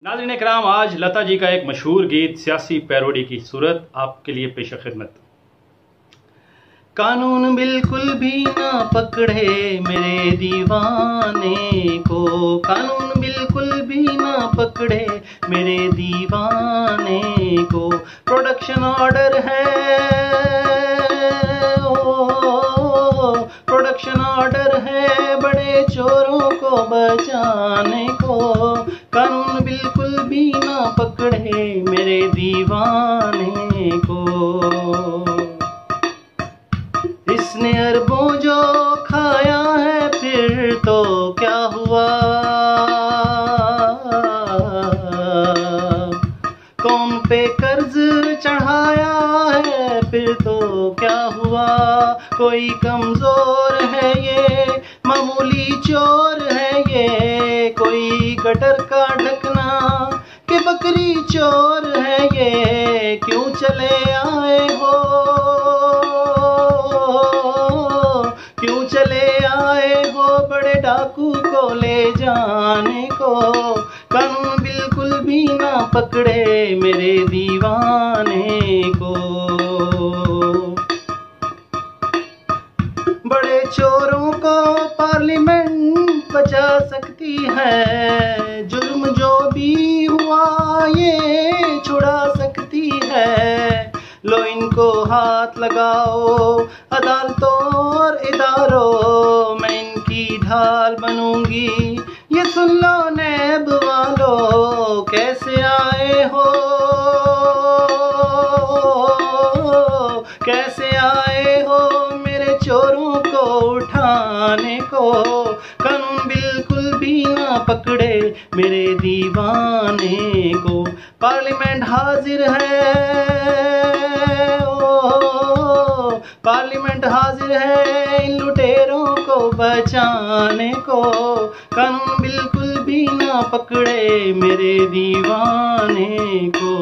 नाज़रीन इकराम, आज लता जी का एक मशहूर गीत सियासी पैरोडी की सूरत आपके लिए पेश खिदमत। कानून बिल्कुल भी ना पकड़े मेरे दीवाने को, कानून बिल्कुल भी ना पकड़े मेरे दीवाने को। प्रोडक्शन ऑर्डर है, प्रोडक्शन ऑर्डर है बड़े चोरों को बचाने को। कानून बिल्कुल भी ना पकड़े मेरे दीवाने को। इसने अरबों जो खाया है फिर तो क्या हुआ, कौन पे कर्ज चढ़ाया है फिर तो क्या हुआ। कोई कमजोर है ये, मामूली चोर है ये, कोई गटर का ढकना कि बकरी चोर है ये। क्यों चले आए हो, क्यों चले आए हो बड़े डाकू को ले जाने को। कानून बिल्कुल भी ना पकड़े मेरे दीवाने को। बड़े चोरों को पार्लियामेंट बचा सकती है, जुल्म जो भी हुआ ये छुड़ा सकती है। लो इनको हाथ लगाओ अदालतों और इदारों, मैं इनकी ढाल बनूंगी ये सुन लो नैब वालों। कैसे आए हो, कैसे आए हो मेरे चोरों को उठाने को। कानून बिल्कुल भी ना पकड़े मेरे दीवाने को। पार्लियामेंट हाजिर है, पार्लियामेंट हाजिर है इन लुटेरों को बचाने को। कानून बिल्कुल भी ना पकड़े मेरे दीवाने को।